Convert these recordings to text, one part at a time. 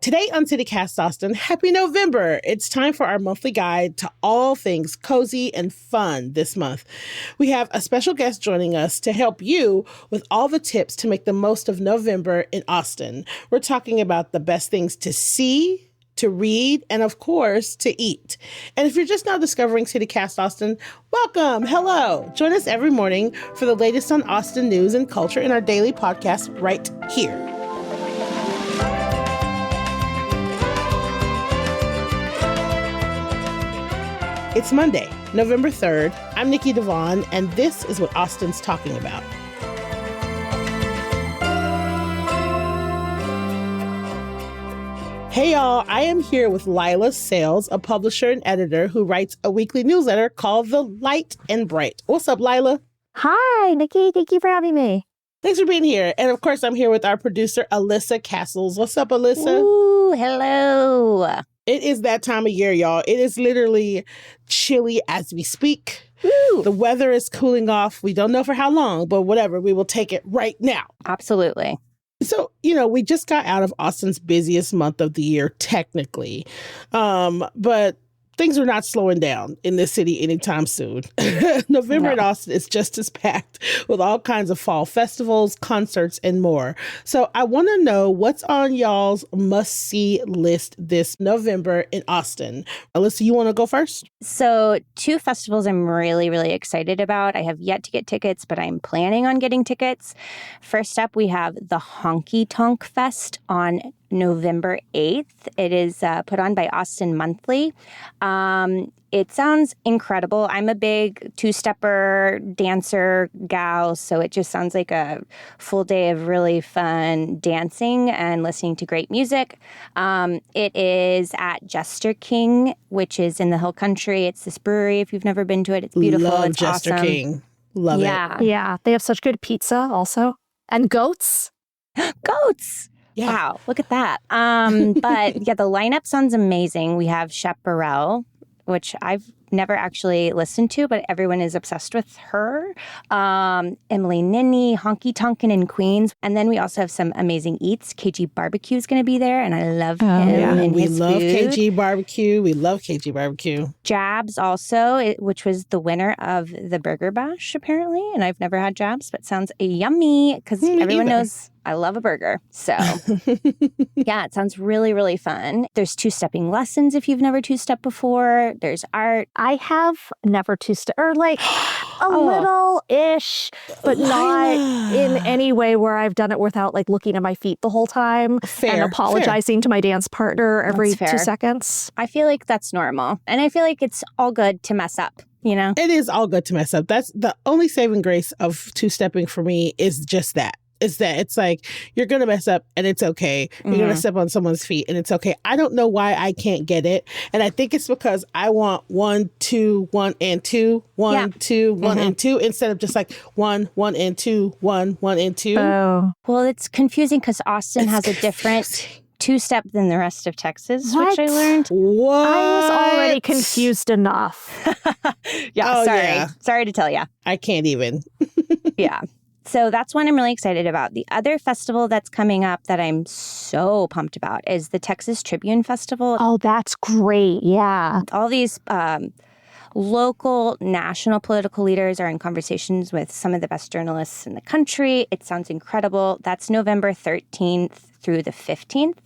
Today on CityCast Austin, happy November. It's time for our monthly guide to all things cozy and fun this month. We have a special guest joining us to help you with all the tips to make the most of November in Austin. We're talking about the best things to see, to read, and of course, to eat. And if you're just now discovering CityCast Austin, welcome, hello. Join us every morning for the latest on Austin news and culture in our daily podcast right here. It's Monday, November 3rd. I'm Nikki Devon, and this is what Austin's talking about. Hey y'all, I am here with Lila Sales, a publisher and editor who writes a weekly newsletter called The Light and Bright. What's up, Lila? Hi, Nikki. Thank you for having me. Thanks for being here. And of course, I'm here with our producer, Alyssa Castles. What's up, Alyssa? Ooh, hello. It is that time of year, y'all. It is literally chilly as we speak. Ooh. The weather is cooling off. We don't know for how long, but whatever. We will take it right now. Absolutely. So, we just got out of Austin's busiest month of the year, technically. But things are not slowing down in this city anytime soon. November in Austin is just as packed with all kinds of fall festivals, concerts, and more. So I want to know what's on y'all's must-see list this November in Austin. Alyssa, you want to go first? So 2 festivals I'm really, really excited about. I have yet to get tickets, but I'm planning on getting tickets. First up, we have the Honky Tonk Fest on November 8th. It is put on by Austin Monthly. It sounds incredible. I'm a big two-stepper dancer gal, so it just sounds like a full day of really fun dancing and listening to great music. It is at Jester King, which is in the Hill Country. It's this brewery. If you've never been to it, it's beautiful. Love it's Jester awesome. King. Love it. Yeah, they have such good pizza also. And goats. Goats! Yeah. Wow, look at that. But yeah, the lineup sounds amazing. We have Shep Burrell, which I've never actually listened to, but everyone is obsessed with her. Emily Ninny, Honky Tonkin' in Queens. And then we also have some amazing eats. KG Barbecue is going to be there, and I love him and we his love food. KG Barbecue. We love KG Barbecue. Jabs also, which was the winner of the Burger Bash, apparently. And I've never had Jabs, but sounds yummy because everyone knows I love a burger. So yeah, it sounds really, really fun. There's two-stepping lessons if you've never two-stepped before. There's art. I have never two-step, or like a little-ish, but not in any way where I've done it without like looking at my feet the whole time and apologizing to my dance partner every 2 seconds. I feel like that's normal. And I feel like it's all good to mess up. It is all good to mess up. That's the only saving grace of two-stepping for me is just that. Is that it's like, you're going to mess up and it's okay. You're going to step on someone's feet and it's okay. I don't know why I can't get it. And I think it's because I want 1, 2, 1, and 2, 1, 2, 1, and 2, instead of just like 1, 1, and 2, 1, 1, and 2. Oh. Well, it's confusing because Austin has a different two-step than the rest of Texas, which I learned. What? I was already confused enough. Sorry to tell you. I can't even. Yeah. So that's one I'm really excited about. The other festival that's coming up that I'm so pumped about is the Texas Tribune Festival. Oh, that's great. Yeah. All these local, national political leaders are in conversations with some of the best journalists in the country. It sounds incredible. That's November 13th through the 15th.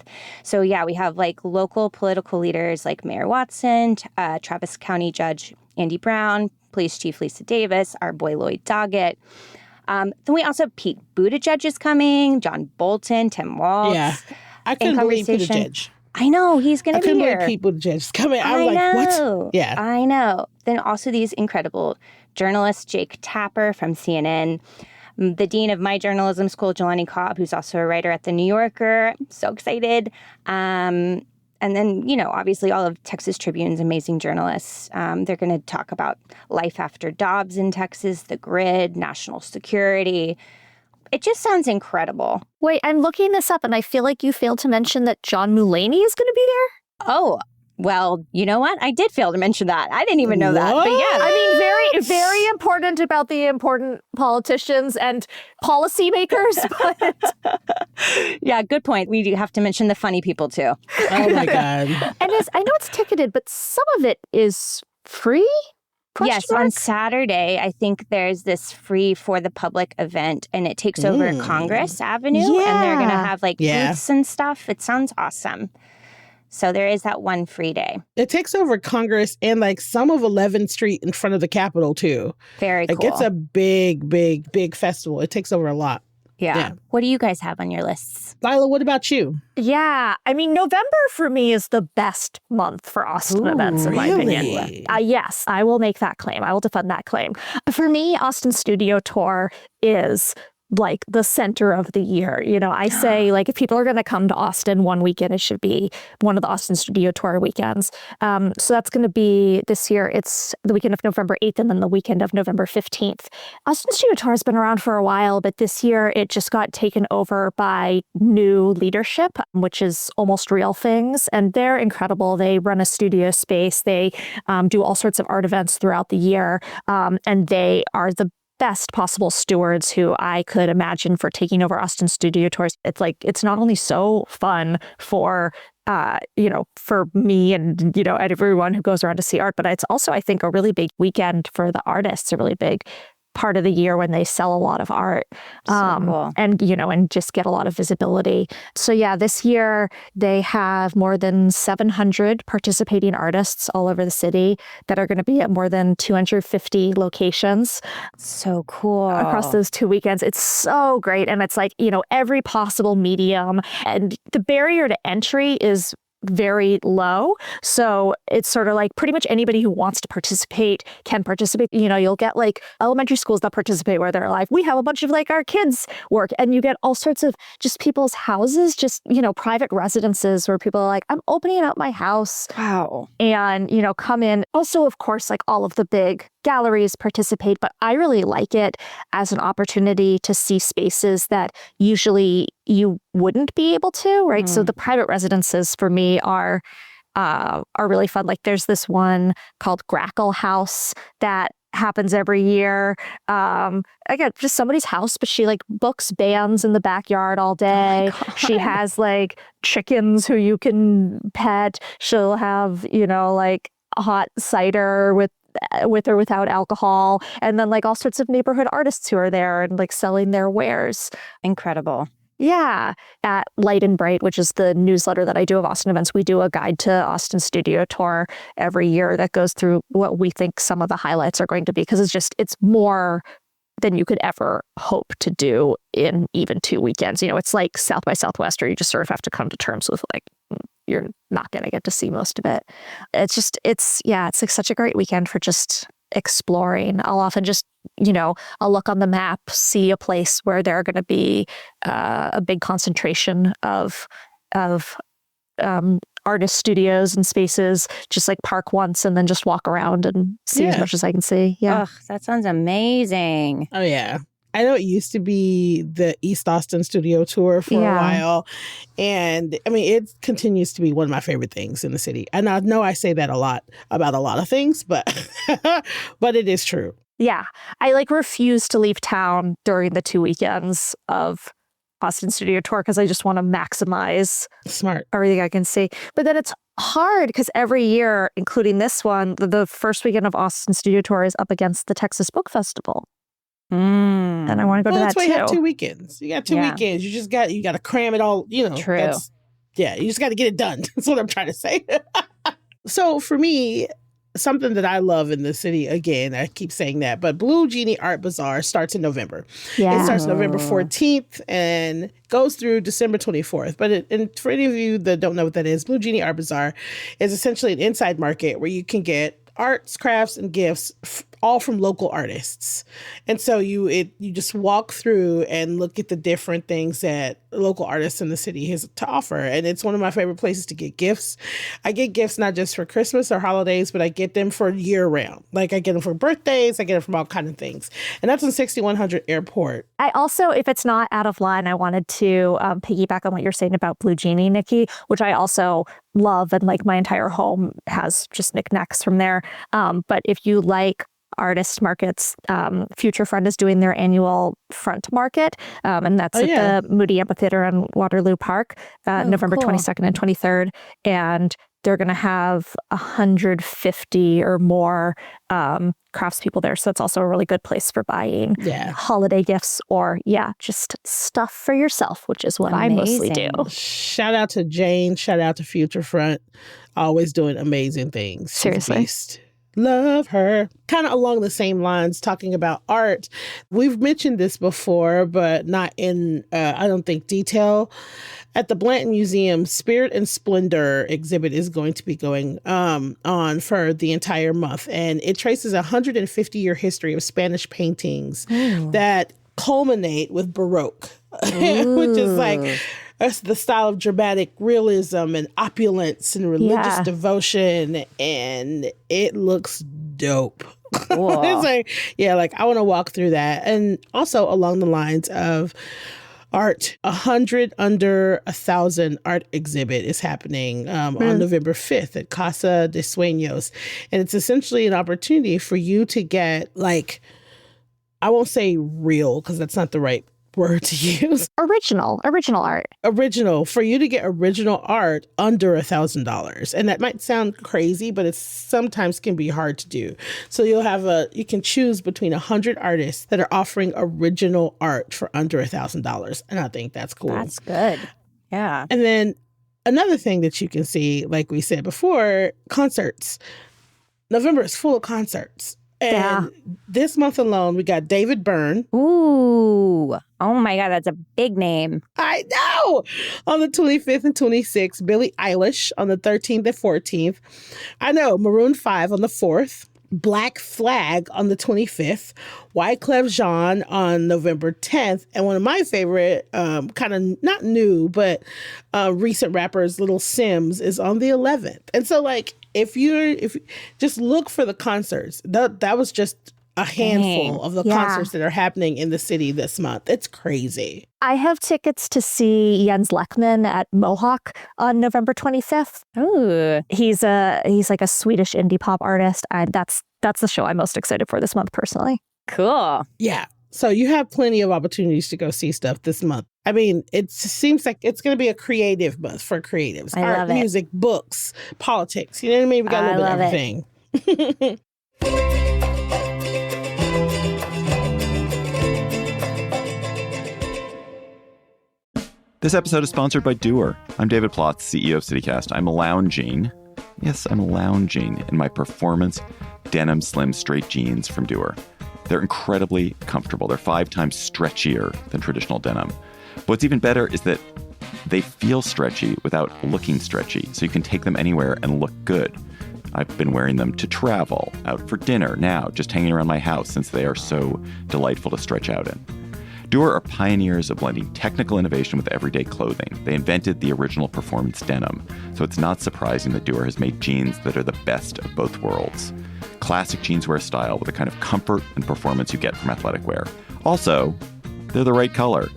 So yeah, we have like local political leaders like Mayor Watson, Travis County Judge Andy Brown, Police Chief Lisa Davis, our boy Lloyd Doggett. Then we also have Pete Buttigieg is coming, John Bolton, Tim Walz. Yeah, I couldn't believe Buttigieg. I know, he's going to be here. I couldn't believe Pete Buttigieg is coming. I was like, what? Yeah. I know. Then also these incredible journalists, Jake Tapper from CNN, the dean of my journalism school, Jelani Cobb, who's also a writer at The New Yorker. I'm so excited. And then, obviously all of Texas Tribune's amazing journalists. They're going to talk about life after Dobbs in Texas, the grid, national security. It just sounds incredible. Wait, I'm looking this up and I feel like you failed to mention that John Mulaney is going to be there. Oh, well, you know what? I did fail to mention that. I didn't even know that. But yeah. I mean, very, very important about the important politicians and policymakers. But Yeah, good point. We do have to mention the funny people too. Oh my God. And I know it's ticketed, but some of it is free? Yes, on Saturday, I think there's this free for the public event, and it takes over Congress Avenue, and they're going to have like booths and stuff. It sounds awesome. So there is that one free day. It takes over Congress and like some of 11th Street in front of the Capitol too. Very cool. Like it's a big festival. It takes over a lot. Yeah. What do you guys have on your lists? Lila, what about you? Yeah. I mean, November for me is the best month for Austin events, in my opinion. Yes, I will make that claim. I will defend that claim. For me, Austin Studio Tour is like the center of the year. You know, I say like if people are going to come to Austin one weekend, it should be one of the Austin Studio Tour weekends. So that's going to be this year. It's the weekend of November 8th and then the weekend of November 15th. Austin Studio Tour has been around for a while, but this year it just got taken over by new leadership, which is Almost Real Things. And they're incredible. They run a studio space. They do all sorts of art events throughout the year. And they are the best possible stewards who I could imagine for taking over Austin Studio Tours. It's like, it's not only so fun for, for me and, everyone who goes around to see art, but it's also, I think, a really big weekend for the artists, a really big part of the year when they sell a lot of art cool. and just get a lot of visibility. So yeah, this year they have more than 700 participating artists all over the city that are going to be at more than 250 locations. So cool. Across those 2 weekends. It's so great. And it's like, every possible medium, and the barrier to entry is very low. So it's sort of like pretty much anybody who wants to participate can participate. You'll get like elementary schools that participate where they're like, we have a bunch of like our kids work, and you get all sorts of just people's houses, just, private residences where people are like, I'm opening up my house. Wow. And, come in. Also, of course, like all of the big galleries participate, but I really like it as an opportunity to see spaces that usually you wouldn't be able to, right? So the private residences for me are really fun. Like there's this one called Grackle House that happens every year. Again, just somebody's house, but she like books bands in the backyard all day. Oh she has like chickens who you can pet. She'll have, like hot cider with or without alcohol, and then like all sorts of neighborhood artists who are there and like selling their wares. Incredible. Yeah. At Light and Bright, which is the newsletter that I do of Austin events, we do a guide to Austin Studio Tour every year that goes through what we think some of the highlights are going to be, because it's more than you could ever hope to do in even 2 weekends. It's like South by Southwest, where you just sort of have to come to terms with like, you're not going to get to see most of it. It's like such a great weekend for just exploring. I'll often just, I'll look on the map, see a place where there are going to be a big concentration of artist studios and spaces, just like park once and then just walk around and see as much as I can see. Yeah. Ugh, that sounds amazing. Oh, yeah. I know it used to be the East Austin Studio Tour for a while. And I mean, it continues to be one of my favorite things in the city. And I know I say that a lot about a lot of things, but but it is true. Yeah. I like refuse to leave town during the 2 weekends of Austin Studio Tour because I just want to maximize everything I can see. But then it's hard because every year, including this one, the first weekend of Austin Studio Tour is up against the Texas Book Festival. And I want to go to that too. That's why you have 2 weekends. You got 2 weekends. You got to cram it all, True. You just got to get it done. That's what I'm trying to say. So for me, something that I love in the city, again, I keep saying that, but Blue Genie Art Bazaar starts in November. Yeah. It starts November 14th and goes through December 24th. But and for any of you that don't know what that is, Blue Genie Art Bazaar is essentially an inside market where you can get arts, crafts, and gifts all from local artists. And so you just walk through and look at the different things that local artists in the city has to offer. And it's one of my favorite places to get gifts. I get gifts not just for Christmas or holidays, but I get them for year round. Like I get them for birthdays, I get them from all kinds of things. And that's on 6100 Airport. I also, if it's not out of line, I wanted to piggyback on what you're saying about Blue Genie, Nikki, which I also love. And like my entire home has just knickknacks from there. But if you like artist markets. Future Friend is doing their annual Front Market, and that's at the Moody Amphitheater in Waterloo Park, November 22nd and 23rd. And they're going to have 150 or more craftspeople there. So it's also a really good place for buying holiday gifts or, just stuff for yourself, which is what I mostly do. Shout out to Jane. Shout out to Future Front. Always doing amazing things. Seriously. Love her. Kind of along the same lines, talking about art. We've mentioned this before, but not in, I don't think, detail. At the Blanton Museum, Spirit and Splendor exhibit is going to be going on for the entire month. And it traces a 150-year history of Spanish paintings that culminate with Baroque, which is like the style of dramatic realism and opulence and religious devotion. And it looks dope. It's like, I want to walk through that. And also along the lines of art, 100 Under 1,000 art exhibit is happening on November 5th at Casa de Sueños. And it's essentially an opportunity for you to get, like, I won't say real because that's not the right word to use. Original art. For you to get original art under $1,000. And that might sound crazy, but it sometimes can be hard to do. So you can choose between 100 artists that are offering original art for under $1,000. And I think that's cool. That's good. Yeah. And then another thing that you can see, like we said before, concerts. November is full of concerts. And this month alone, we got David Byrne. Ooh. Oh my God, that's a big name. I know. On the 25th and 26th, Billie Eilish on the 13th and 14th. I know, Maroon 5 on the 4th. Black Flag on the 25th. Wyclef Jean on November 10th. And one of my favorite, kind of not new, but recent rappers, Little Sims, is on the 11th. And so, like, if you just look for the concerts, that was just a handful of the concerts that are happening in the city this month. It's crazy. I have tickets to see Jens Lekman at Mohawk on November 25th. Ooh. He's like a Swedish indie pop artist. And that's the show I'm most excited for this month personally. Cool. Yeah. So you have plenty of opportunities to go see stuff this month. I mean, it seems like it's going to be a creative month for creatives. Art, music, books, politics. You know what I mean? We got a little bit of everything. This episode is sponsored by DUER. I'm David Plotz, CEO of CityCast. I'm lounging in my performance denim slim straight jeans from DUER. They're incredibly comfortable. They're 5 times stretchier than traditional denim. But what's even better is that they feel stretchy without looking stretchy, so you can take them anywhere and look good. I've been wearing them to travel, out for dinner, now just hanging around my house since they are so delightful to stretch out in. DUER are pioneers of blending technical innovation with everyday clothing. They invented the original performance denim, so it's not surprising that DUER has made jeans that are the best of both worlds. Classic jeanswear style with the kind of comfort and performance you get from athletic wear. Also, they're the right color.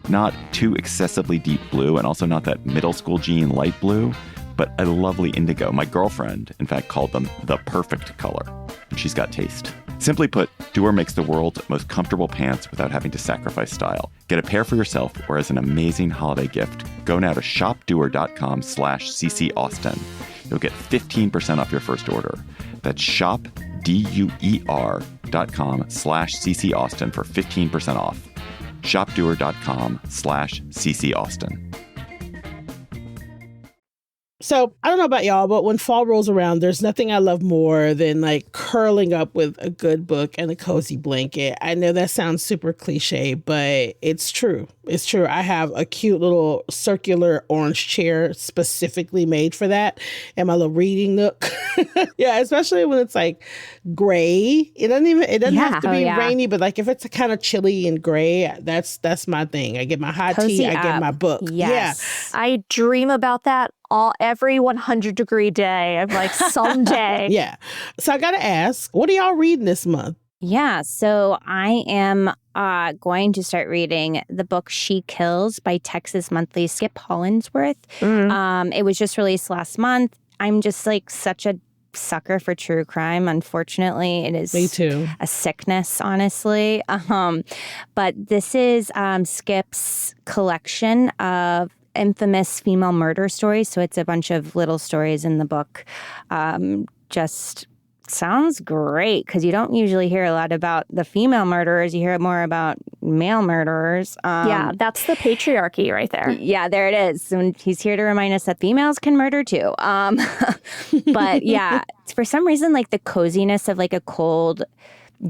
Not too excessively deep blue and also not that middle school jean light blue, but a lovely indigo. My girlfriend, in fact, called them the perfect color. And she's got taste. Simply put, DUER makes the world's most comfortable pants without having to sacrifice style. Get a pair for yourself or as an amazing holiday gift. Go now to shopduer.com/CCAustin. You'll get 15% off your first order. That's shopduer.com/CCAustin for 15% off. shopduer.com/CCAustin. So I don't know about y'all, but when fall rolls around, there's nothing I love more than like curling up with a good book and a cozy blanket. I know that sounds super cliche, but it's true. It's true. I have a cute little circular orange chair specifically made for that and my little reading nook. Yeah, especially when it's like gray. It doesn't have to be rainy, but like if it's kind of chilly and gray, that's my thing. I get my hot Cozy tea, up. I get my book. Yes. Yeah. I dream about that every 100-degree day. I'm like, someday. Yeah. So I got to ask, what are y'all reading this month? Yeah, so I am going to start reading the book She Kills by Texas Monthly Skip Hollandsworth. It was just released last month. I'm just like such a sucker for true crime. Unfortunately, it is Me too. A sickness, honestly. But this is Skip's collection of infamous female murder stories. So it's a bunch of little stories in the book. Just sounds great because you don't usually hear a lot about the female murderers. You hear more about male murderers. Yeah, that's the patriarchy right there. Yeah, there it is. And he's here to remind us that females can murder too. But yeah, for some reason, like the coziness of like a cold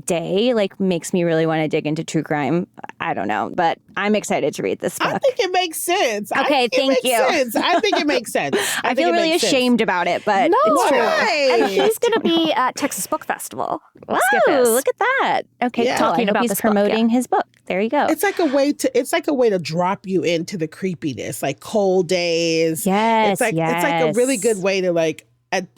day like makes me really want to dig into true crime. I don't know, but I'm excited to read this book. I think it makes sense. Okay, thank you. I think it makes sense. I feel really ashamed about it, but it's true. And he's going to be at Texas Book Festival. Wow, look at that. Okay, Yeah. cool. Talking I hope about he's this book, promoting his book. There you go. It's like a way to drop you into the creepiness, like cold days. Yes, it's like a really good way to like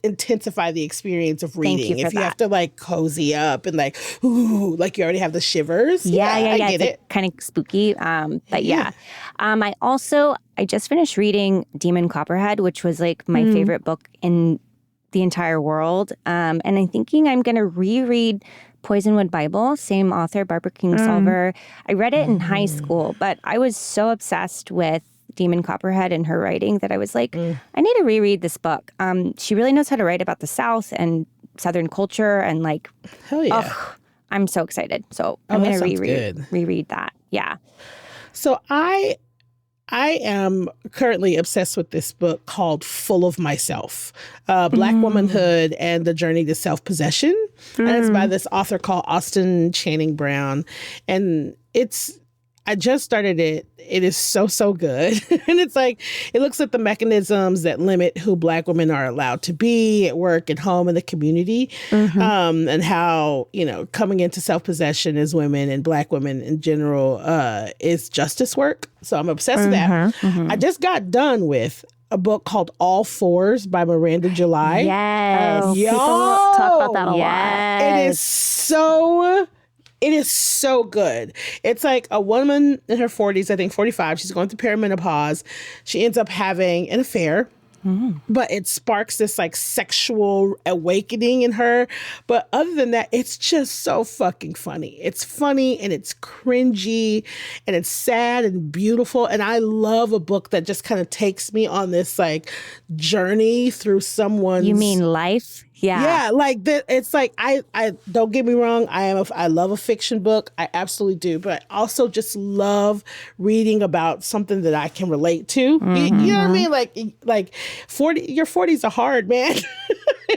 intensify the experience of reading. If you have to like cozy up and like, ooh, like you already have the shivers. Yeah. I get it's it. kind of spooky. But yeah. I just finished reading Demon Copperhead, which was like my favorite book in the entire world. And I'm thinking I'm going to reread Poisonwood Bible, same author, Barbara Kingsolver. I read it in high school, but I was so obsessed with Demon Copperhead and her writing that I was like, I need to reread this book. She really knows how to write about the South and Southern culture and like, hell yeah. I'm so excited. So I'm going to reread that. Yeah. So I am currently obsessed with this book called Full of Myself, Black Womanhood and the Journey to Self-Possession. And it's by this author called Austin Channing Brown. And I just started it. It is so good. And it's like, it looks at the mechanisms that limit who Black women are allowed to be at work, at home, in the community. And how, coming into self-possession as women and Black women in general is justice work. So I'm obsessed with that. I just got done with a book called All Fours by Miranda July. Yes. People talk about that a lot. It is so good. It's like a woman in her 40s, I think 45. She's going through perimenopause. She ends up having an affair. But it sparks this like sexual awakening in her. But other than that, it's just so fucking funny. It's funny and it's cringy and it's sad and beautiful. And I love a book that just kind of takes me on this like journey through someone's... You mean life? Yeah. Yeah, like that. It's like I don't get me wrong. I love a fiction book. I absolutely do. But I also just love reading about something that I can relate to. You know what I mean? Like 40. Your 40s are hard, man.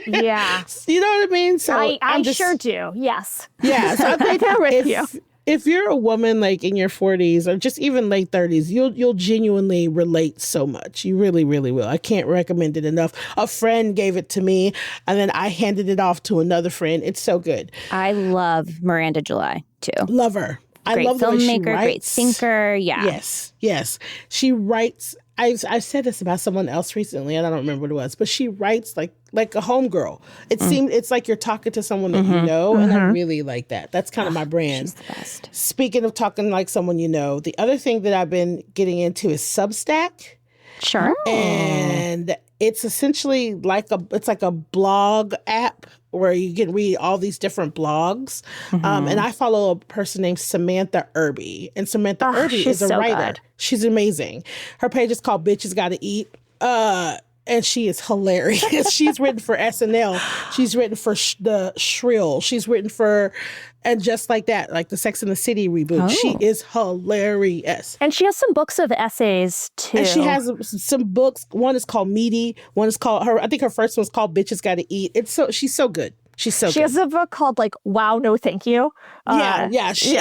Yeah. You know what I mean? So I sure do. Yes. Yeah. So I think there with you. If you're a woman like in your 40s or just even late 30s, you'll genuinely relate so much. You really, really will. I can't recommend it enough. A friend gave it to me, and then I handed it off to another friend. It's so good. I love Miranda July, too. Love her. Great I love the way she filmmaker, writes. great thinker. Yeah. Yes. She writes. I've said this about someone else recently, and I don't remember what it was, but she writes like a homegirl. It's like you're talking to someone that you know, and I really like that. That's kind of my brand. She's the best. Speaking of talking like someone you know, the other thing that I've been getting into is Substack. Sure. And it's essentially like a blog app where you can read all these different blogs. And I follow a person named Samantha Irby. And Samantha Irby is a writer. Good. She's amazing. Her page is called Bitches Gotta Eat. And she is hilarious. She's written for SNL. She's written for the Shrill. She's written for, and just like that, like the Sex and the City reboot. She is hilarious. And she has some books of essays too. And she has some books. One is called Meaty. One is called I think her first one's called Bitches Gotta Eat. She's so good. She's so good. She has a book called like Wow, No Thank You. She's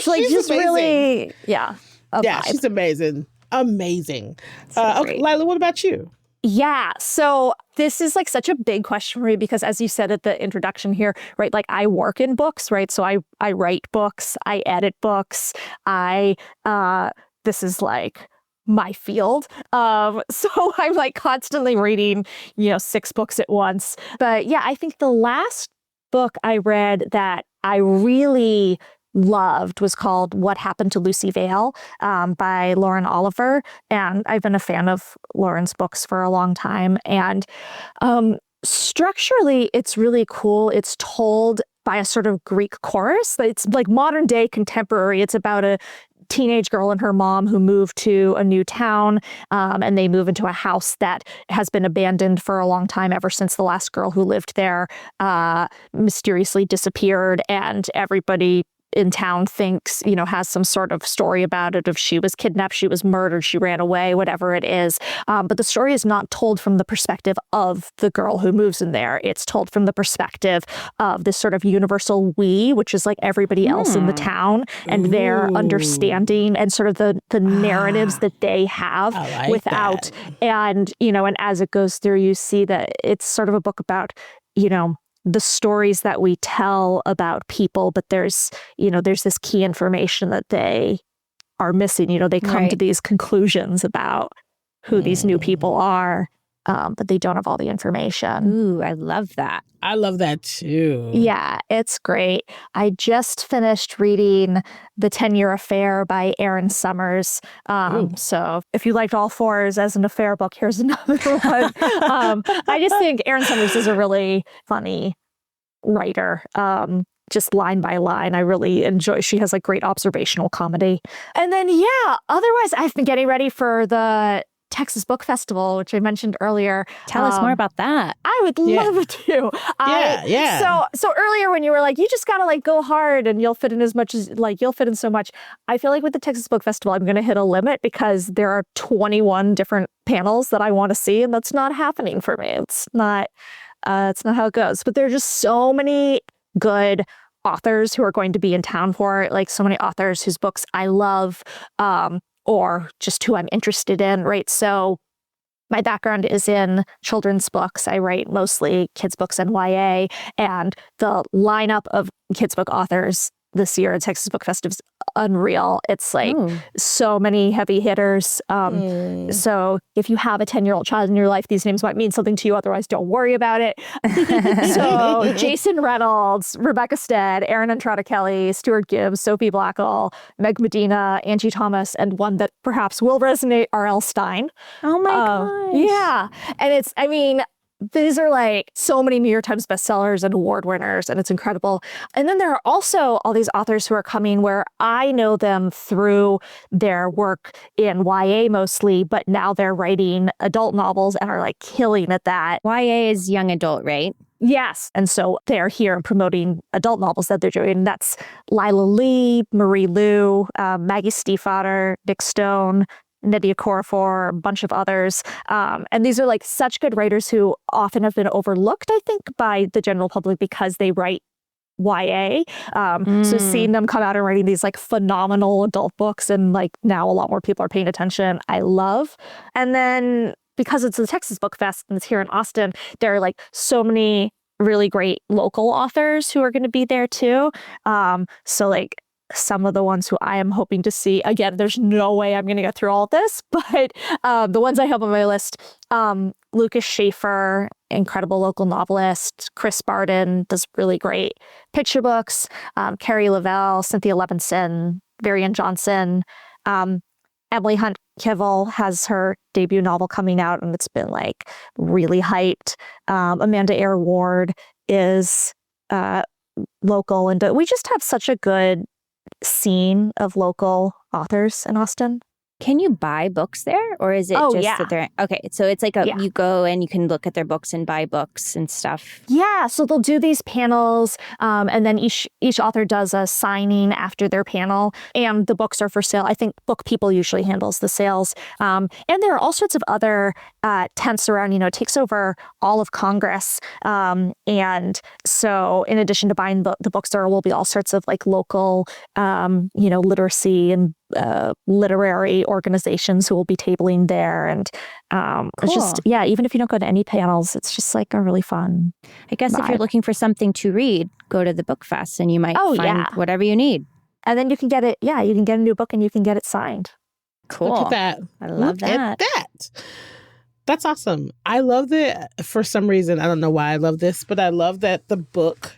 like just amazing. Really, vibe. She's amazing. Amazing. Okay, Lila, what about you? Yeah. So this is like such a big question for me because as you said at the introduction here, right, like I work in books, right? So I write books, I edit books, this is like my field. So I'm like constantly reading, 6 books at once. But yeah, I think the last book I read that I really loved was called What Happened to Lucy Vale by Lauren Oliver. And I've been a fan of Lauren's books for a long time. And Structurally, it's really cool. It's told by a sort of Greek chorus. It's like modern day contemporary. It's about a teenage girl and her mom who move to a new town, and they move into a house that has been abandoned for a long time, ever since the last girl who lived there mysteriously disappeared, and everybody in town thinks, has some sort of story about it. If she was kidnapped, she was murdered, she ran away, whatever it is. But the story is not told from the perspective of the girl who moves in there. It's told from the perspective of this sort of universal we, which is like everybody else in the town, and their understanding and sort of the narratives that they have without. That. And, and as it goes through, you see that it's sort of a book about, the stories that we tell about people, but there's this key information that they are missing. They come to these conclusions about who these new people are, but they don't have all the information. Ooh, I love that. I love that too. Yeah, it's great. I just finished reading The 10-Year Affair by Erin Summers. So if you liked All Fours as an affair book, here's another one. I just think Erin Summers is a really funny writer. Just line by line, I really enjoy. She has like great observational comedy. And then, otherwise I've been getting ready for the Texas Book Festival, which I mentioned earlier. Tell us more about that. I would love to. So earlier when you were like, you just gotta like go hard and you'll fit in as much as you'll fit in so much. I feel like with the Texas Book Festival, I'm going to hit a limit because there are 21 different panels that I want to see, and that's not happening for me. It's not how it goes. But there are just so many good authors who are going to be in town for it. Like so many authors whose books I love, or just who I'm interested in, right? So my background is in children's books. I write mostly kids' books and YA, and the lineup of kids' book authors this year at Texas Book Festival is unreal. It's like so many heavy hitters. So if you have a 10-year-old child in your life, these names might mean something to you. Otherwise, don't worry about it. So Jason Reynolds, Rebecca Stead, Erin Entrada Kelly, Stuart Gibbs, Sophie Blackall, Meg Medina, Angie Thomas, and one that perhaps will resonate, R.L. Stein. Oh my gosh. Yeah. And these are like so many New York Times bestsellers and award winners, and it's incredible. And then there are also all these authors who are coming where I know them through their work in YA mostly, but now they're writing adult novels and are like killing at that. YA is young adult, right? Yes. And so they're here and promoting adult novels that they're doing. And that's Lila Lee, Marie Lu, Maggie Stiefvater, Nick Stone, Nydia Okorafor, a bunch of others. And these are like such good writers who often have been overlooked, I think, by the general public because they write YA. So seeing them come out and writing these like phenomenal adult books, and like now a lot more people are paying attention, I love. And then because it's the Texas Book Fest and it's here in Austin, there are like so many really great local authors who are going to be there too. So like some of the ones who I am hoping to see, again, there's no way I'm going to get through all of this, but the ones I have on my list, Lucas Schaefer, incredible local novelist, Chris Barden does really great picture books, Carrie Lavelle, Cynthia Levinson, Varian Johnson, Emily Hunt Kivel has her debut novel coming out, and it's been like really hyped. Amanda Eyre Ward is local, and we just have such a good scene of local authors in Austin. Can you buy books there, or is it that they're okay? So it's like you go and you can look at their books and buy books and stuff. Yeah, so they'll do these panels, and then each author does a signing after their panel, and the books are for sale. I think Book People usually handles the sales, and there are all sorts of other tents around. It takes over all of Congress, and so in addition to buying the books, there will be all sorts of like local, literacy and literary organizations who will be tabling there, and it's just even if you don't go to any panels, it's just like a really fun I guess vibe. If you're looking for something to read, go to the book fest and you might find whatever you need, and then you can get it you can get a new book and you can get it signed. Cool. Look at that. I love that. That's awesome. I love that. For some reason, I don't know why I love this, but I love that the book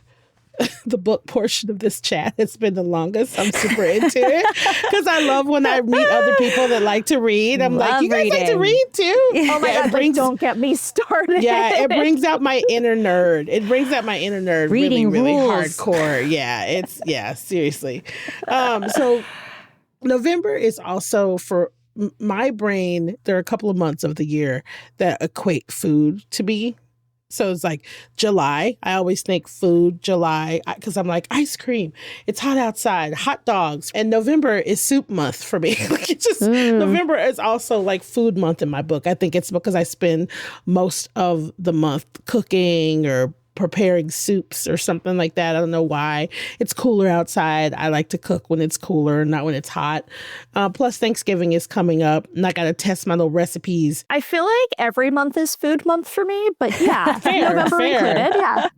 the book portion of this chat has been the longest. I'm super into it because I love when I meet other people that like to read. I'm like, you guys like to read too? Oh my God, don't get me started. Yeah, it brings out my inner nerd. It brings out my inner nerd Reading really, really rules. hardcore. Yeah, seriously. So November is also for my brain, there are a couple of months of the year that equate food to me. So it's like July. I always think food, July, because I'm like, ice cream. It's hot outside, hot dogs. And November is soup month for me. Like it's just, November is also like food month in my book. I think it's because I spend most of the month cooking or preparing soups or something like that. I don't know why. It's cooler outside. I like to cook when it's cooler, not when it's hot. Plus, Thanksgiving is coming up, and I got to test my little recipes. I feel like every month is food month for me, but yeah, November included. Yeah,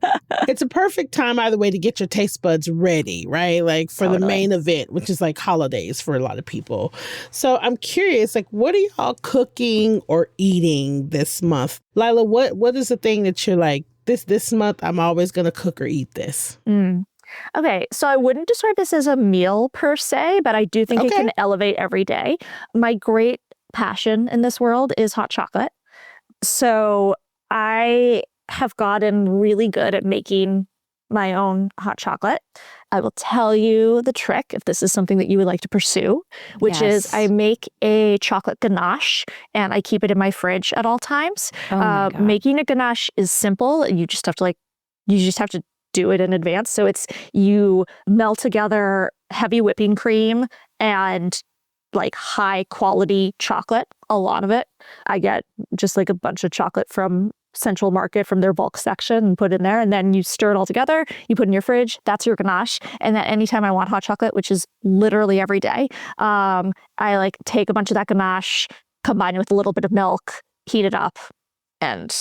it's a perfect time either way to get your taste buds ready, right? Like for the main event, which is like holidays for a lot of people. So I'm curious, like, what are y'all cooking or eating this month? Lila, what is the thing that you're like, this month, I'm always going to cook or eat this? Okay, so I wouldn't describe this as a meal per se, but I do think it can elevate every day. My great passion in this world is hot chocolate. So I have gotten really good at making my own hot chocolate. I will tell you the trick if this is something that you would like to pursue, which is I make a chocolate ganache and I keep it in my fridge at all times. Making a ganache is simple. You just have to do it in advance. So it's you melt together heavy whipping cream and like high quality chocolate, a lot of it. I get just like a bunch of chocolate from Central Market from their bulk section and put in there. And then you stir it all together. You put it in your fridge. That's your ganache. And then anytime I want hot chocolate, which is literally every day, I like take a bunch of that ganache, combine it with a little bit of milk, heat it up, and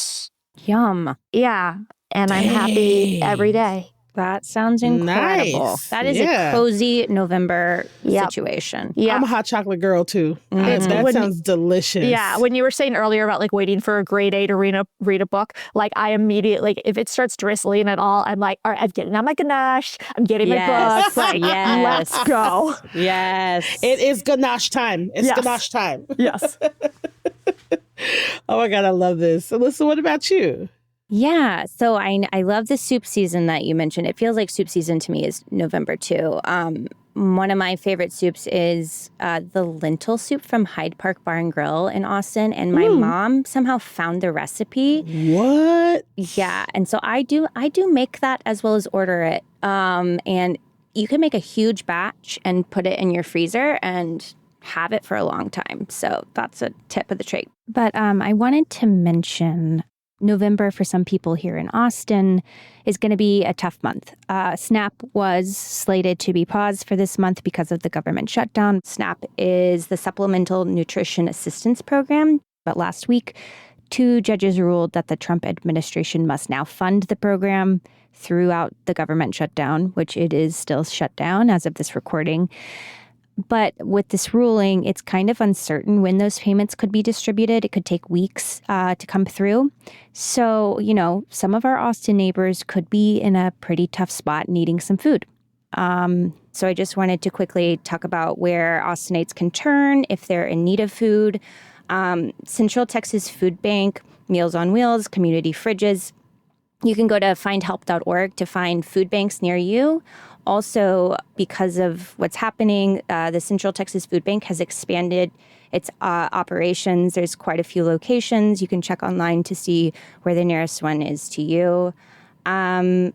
yum. Yeah. And I'm happy every day. That sounds incredible. Nice. That is a cozy November situation. Yeah. I'm a hot chocolate girl too. That sounds delicious. Yeah. When you were saying earlier about like waiting for a grade A to read a book, like I immediately, like if it starts drizzling at all, I'm like, all right, I'm getting on my ganache. I'm getting my books. Like, let's go. Yes. It is ganache time. It's ganache time. Yes. Oh my God, I love this. Alyssa, what about you? Yeah, so I love the soup season that you mentioned. It feels like soup season to me is November too. One of my favorite soups is the lentil soup from Hyde Park Bar and Grill in Austin, and my mom somehow found the recipe. What? Yeah, and so I do make that as well as order it. And you can make a huge batch and put it in your freezer and have it for a long time. So that's a tip of the trade. But I wanted to mention November for some people here in Austin is going to be a tough month. SNAP was slated to be paused for this month because of the government shutdown. SNAP is the Supplemental Nutrition Assistance Program. But last week, 2 judges ruled that the Trump administration must now fund the program throughout the government shutdown, which it is still shut down as of this recording. But with this ruling, it's kind of uncertain when those payments could be distributed. It could take weeks to come through. So, some of our Austin neighbors could be in a pretty tough spot needing some food. So I just wanted to quickly talk about where Austinites can turn if they're in need of food. Central Texas Food Bank, Meals on Wheels, community fridges. You can go to findhelp.org to find food banks near you. Also, because of what's happening, the Central Texas Food Bank has expanded its operations. There's quite a few locations. You can check online to see where the nearest one is to you. And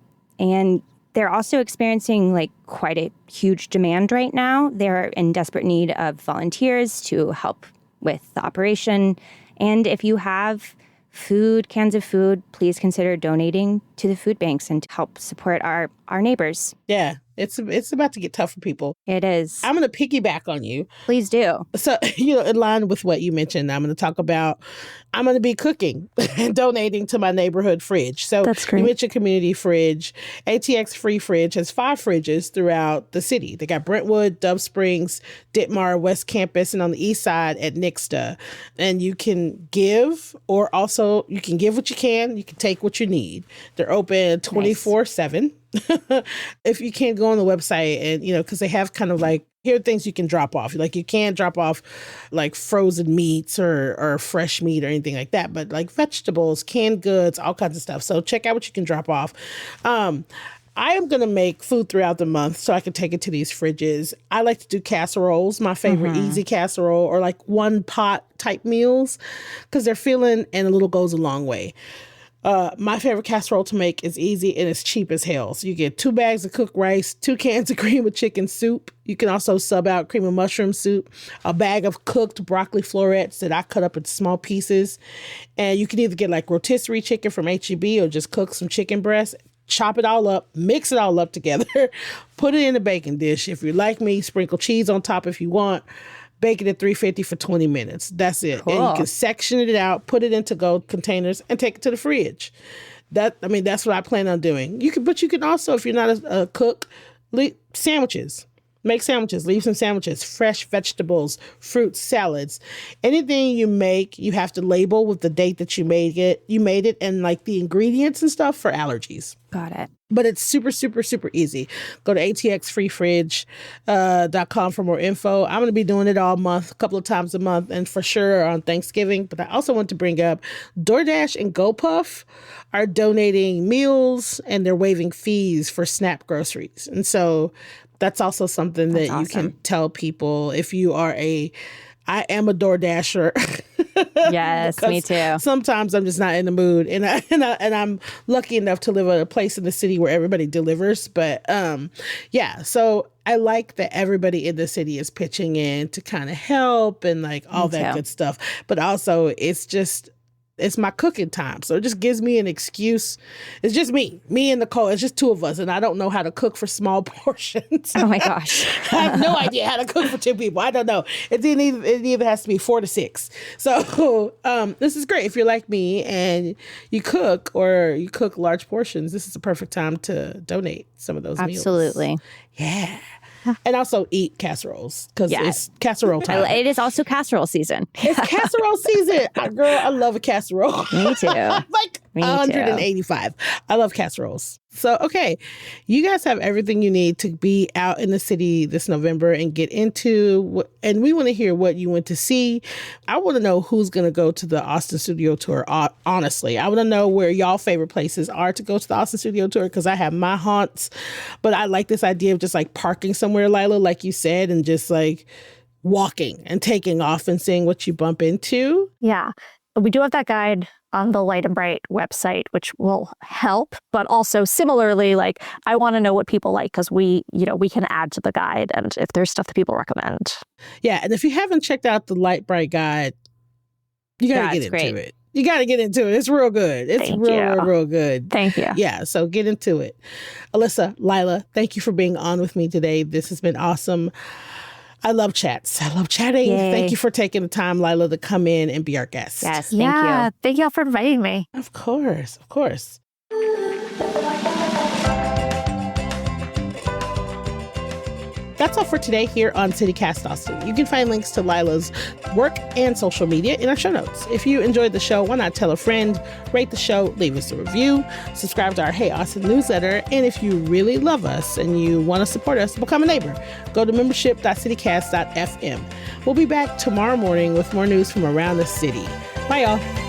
they're also experiencing like quite a huge demand right now. They're in desperate need of volunteers to help with the operation. And if you have cans of food, please consider donating to the food banks and to help support our neighbors. Yeah, it's about to get tough for people. It is. I'm going to piggyback on you. Please do. So, in line with what you mentioned, I'm going to talk about, I'm going to be cooking and donating to my neighborhood fridge. So that's great. You mentioned community fridge. ATX Free Fridge has 5 fridges throughout the city. They got Brentwood, Dove Springs, Ditmar, West Campus, and on the east side at Nixta. And you can give, or also you can give what you can take what you need. They're open 24/7. if you can't go on the website and, because they have kind of like, here are things you can drop off. Like you can't drop off like frozen meats or fresh meat or anything like that, but like vegetables, canned goods, all kinds of stuff. So check out what you can drop off. I am going to make food throughout the month so I can take it to these fridges. I like to do casseroles, my favorite easy casserole, or like one pot type meals because they're filling and a little goes a long way. My favorite casserole to make is easy and it's cheap as hell. So you get 2 bags of cooked rice, 2 cans of cream of chicken soup. You can also sub out cream of mushroom soup, a bag of cooked broccoli florets that I cut up into small pieces. And you can either get like rotisserie chicken from H-E-B or just cook some chicken breast. Chop it all up, mix it all up together, put it in a baking dish. If you like me, sprinkle cheese on top if you want. Bake it at 350 for 20 minutes. That's it. Cool. And you can section it out, put it into gold containers, and take it to the fridge. That's what I plan on doing. You can also, if you're not a cook, sandwiches. Make sandwiches. Leave some sandwiches. Fresh vegetables, fruits, salads. Anything you make, you have to label with the date that you made it, and like the ingredients and stuff for allergies. Got it. But it's super, super, super easy. Go to atxfreefridge.com for more info. I'm going to be doing it all month, a couple of times a month, and for sure on Thanksgiving. But I also want to bring up DoorDash and GoPuff are donating meals and they're waiving fees for SNAP groceries. And so that's also something that you can tell people if you are I am a DoorDasher. Yes, me too. Sometimes I'm just not in the mood, and I'm lucky enough to live at a place in the city where everybody delivers. But so I like that everybody in the city is pitching in to kind of help and like all that good stuff. But also, it's my cooking time. So it just gives me an excuse. It's just me and Nicole. It's just 2 of us. And I don't know how to cook for small portions. Oh my gosh. I have no idea how to cook for 2 people. I don't know. It either has to be 4 to 6. So this is great. If you're like me and you cook large portions, this is the perfect time to donate some of those meals. Absolutely. Yeah. And also eat casseroles because it's casserole time. It is also casserole season. It's casserole season. Girl, I love a casserole. Me too. Like 185. I love casseroles. So, okay, you guys have everything you need to be out in the city this November and get into, and we want to hear what you went to see. I want to know who's going to go to the Austin Studio Tour, honestly. I want to know where y'all favorite places are to go to the Austin Studio Tour because I have my haunts, but I like this idea of just like parking somewhere, Lila, like you said, and just like walking and taking off and seeing what you bump into. Yeah. We do have that guide on the Light and Bright website, which will help. But also similarly, like I want to know what people like because we can add to the guide and if there's stuff that people recommend. Yeah. And if you haven't checked out the Light Bright guide, you got to get into it. You got to get into it. It's real good. It's real good. Thank you. Yeah. So get into it. Alyssa, Lila, thank you for being on with me today. This has been awesome. I love chats. I love chatting. Yay. Thank you for taking the time, Lila, to come in and be our guest. Yes, thank you. Thank y'all for inviting me. Of course. Of course. That's all for today here on CityCast Austin. You can find links to Lila's work and social media in our show notes. If you enjoyed the show, why not tell a friend, rate the show, leave us a review, subscribe to our Hey Austin newsletter, and if you really love us and you want to support us, become a neighbor. Go to membership.citycast.fm. We'll be back tomorrow morning with more news from around the city. Bye, y'all.